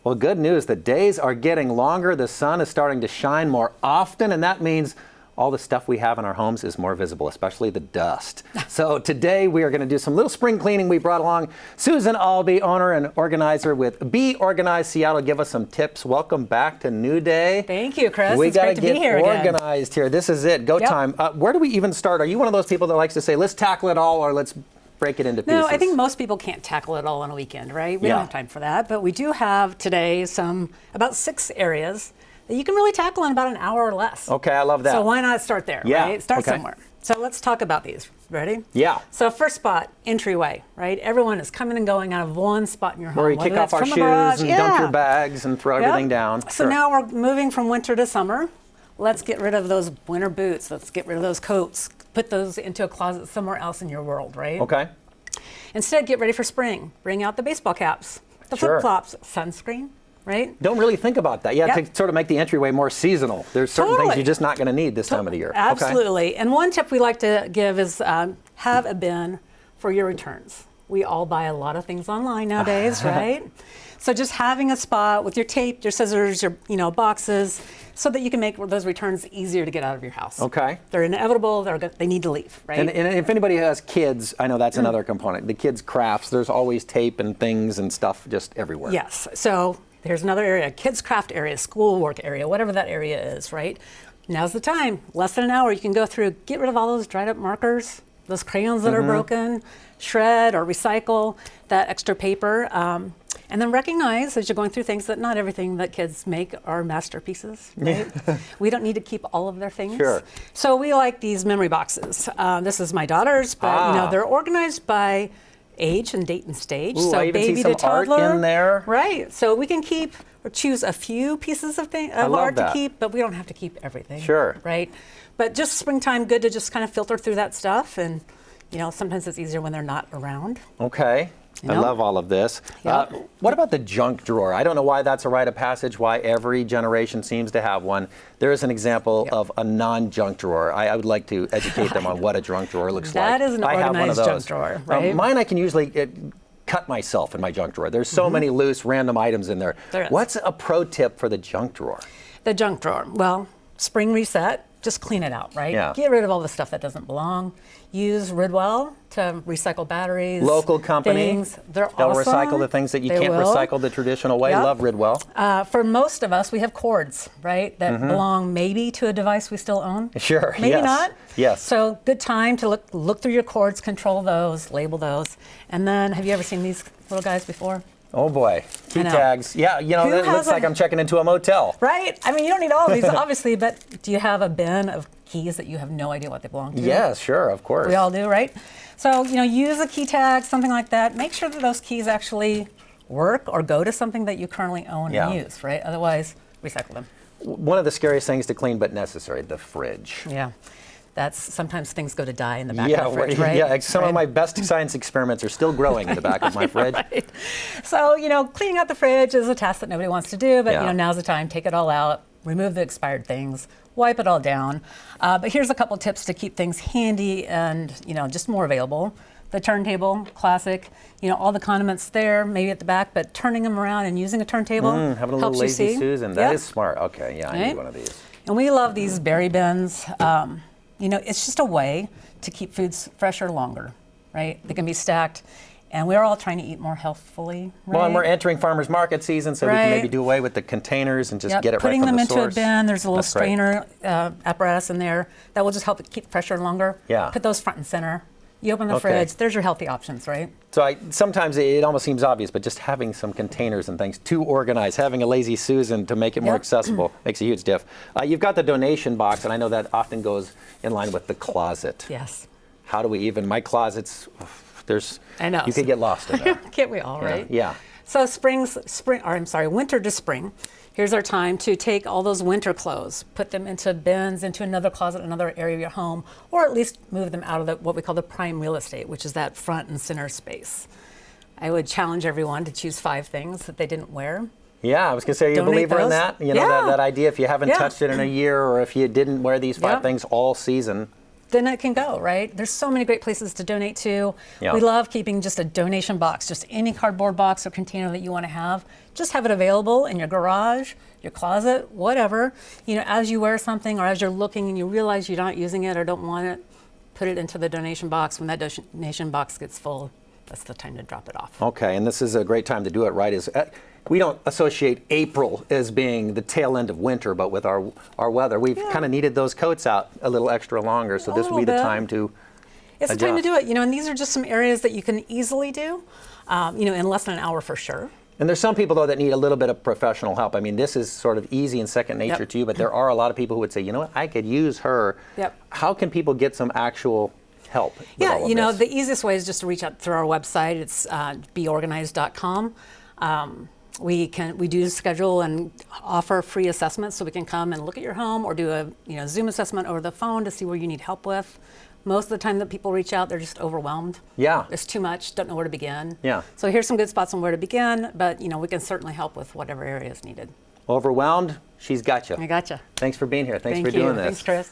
Well, good news. The days are getting longer. The sun is starting to shine more often, and that means all the stuff we have in our homes is more visible, especially the dust. So today we are going to do some little spring cleaning. We brought along Suzanne Allbee, owner and organizer with Be Organized Seattle, give us some tips. Welcome back to New Day. Thank you, Chris. We it's got great to to be here get again. organized here. This is it. Go time. Where do we even start? Are you one of those people that likes to say, let's tackle it all, or let's break it into pieces? No, I think most people can't tackle it all on a weekend, right? We don't have time for that. But we do have today about 6 areas that you can really tackle in about an hour or less. Okay, I love that. So why not start there, right? Start okay. somewhere. So let's talk about these. Ready? Yeah. So first spot, entryway, right? Everyone is coming and going out of one spot in your home. Where you kick off our shoes and dump your bags and throw everything down. So now we're moving from winter to summer. Let's get rid of those winter boots. Let's get rid of those coats. Put those into a closet somewhere else in your world, right? Okay. Instead, get ready for spring. Bring out the baseball caps, the flip-flops, sunscreen, right? Don't really think about that. Yeah, to sort of make the entryway more seasonal. There's certain things you're just not going to need this time of the year. Absolutely. Okay. And one tip we like to give is have a bin for your returns. We all buy a lot of things online nowadays, right? So just having a spot with your tape, your scissors, your boxes, so that you can make those returns easier to get out of your house. Okay. They're inevitable. They need to leave, right? And if anybody has kids, I know that's another component. The kids' crafts, there's always tape and things and stuff just everywhere. Yes. So there's another area, kids' craft area, schoolwork area, whatever that area is, right? Now's the time. Less than an hour, you can go through, get rid of all those dried up markers, those crayons that are broken, shred or recycle that extra paper. And then recognize as you're going through things that not everything that kids make are masterpieces, right? We don't need to keep all of their things. Sure. So we like these memory boxes. This is my daughter's, but they're organized by age and date and stage. Ooh, so I even baby see some to toddler. art in there. Right. So we can keep or choose a few pieces of art to keep, but we don't have to keep everything. Sure. Right. But just springtime, good to just kind of filter through that stuff, and sometimes it's easier when they're not around. Okay. I love all of this. Yep. What about the junk drawer? I don't know why that's a rite of passage, why every generation seems to have one. There is an example of a non-junk drawer. I would like to educate them on what a junk drawer looks like. That is an organized junk drawer, right? Mine I can usually cut myself in my junk drawer. There's so many loose, random items in there. What's a pro tip for the junk drawer? The junk drawer. Well, spring reset. Just clean it out, right? Yeah. Get rid of all the stuff that doesn't belong. Use Ridwell to recycle batteries. Local company. Things. They're They'll awesome. recycle the things that you can't recycle the traditional way. Love Ridwell. For most of us, we have cords, right, that belong maybe to a device we still own. Sure. Maybe not. Yes. So good time to look through your cords, control those, label those. And then, have you ever seen these little guys before? Oh boy, key tags. Yeah, it looks like I'm checking into a motel. Right? I mean, you don't need all of these, obviously, but do you have a bin of keys that you have no idea what they belong to? Yes, sure, of course. We all do, right? So, use a key tag, something like that. Make sure that those keys actually work or go to something that you currently own and use, right? Otherwise, recycle them. One of the scariest things to clean but necessary, the fridge. Yeah. Sometimes things go to die in the back of the fridge, right? Yeah, some of my best science experiments are still growing in the back of my fridge. Right. So, cleaning out the fridge is a task that nobody wants to do, but now's the time. Take it all out, remove the expired things, wipe it all down. But here's a couple tips to keep things handy and, just more available. The turntable, classic. All the condiments there, maybe at the back, but turning them around and using a turntable having a little helps lazy you see. Susan. That is smart. Okay, yeah, I need one of these. And we love these berry bins. It's just a way to keep foods fresher longer, right? They can be stacked, and we're all trying to eat more healthfully, right? Well, and we're entering farmers market season, so we can maybe do away with the containers and just get it right from the source. Putting them into a bin, there's a little strainer apparatus in there that will just help it keep fresher longer. Yeah. Put those front and center. You open the fridge, there's your healthy options, right? So sometimes it almost seems obvious, but just having some containers and things to organize, having a lazy Susan to make it more accessible makes a huge diff. You've got the donation box, and I know that often goes in line with the closet. Yes. How do we my closets, I know. You could get lost in there. Can't we all, right? Yeah. So winter to spring. Here's our time to take all those winter clothes, put them into bins, into another closet, another area of your home, or at least move them out of what we call the prime real estate, which is that front and center space. I would challenge everyone to choose 5 things that they didn't wear. Yeah, I was going to say, are you a believer in that? That idea, if you haven't touched it in a year, or if you didn't wear these 5 things all season. then it can go, right? There's so many great places to donate to. Yeah. We love keeping just a donation box, just any cardboard box or container that you want to have. Just have it available in your garage, your closet, whatever. You know, as you wear something or as you're looking and you realize you're not using it or don't want it, put it into the donation box. When that donation box gets full, that's the time to drop it off. Okay, and this is a great time to do it, right? We don't associate April as being the tail end of winter, but with our weather, we've kind of needed those coats out a little extra longer, so this would be the time to It's the time to do it, you know, and these are just some areas that you can easily do, you know, in less than an hour for sure. And there's some people, though, that need a little bit of professional help. I mean, this is sort of easy and second nature to you, but there are a lot of people who would say, you know what, I could use her. How can people get some actual help with all of you know, this? the easiest way is just to reach out through our website. It's beorganized.com. We do schedule and offer free assessments, so we can come and look at your home or do a Zoom assessment over the phone to see where you need help with. Most of the time that people reach out, they're just overwhelmed. Yeah. It's too much, don't know where to begin. Yeah. So here's some good spots on where to begin, but you know, we can certainly help with whatever area is needed. Overwhelmed? She's got you. I gotcha. Thanks for being here. Thanks for Thank you. doing this. Thanks, Chris.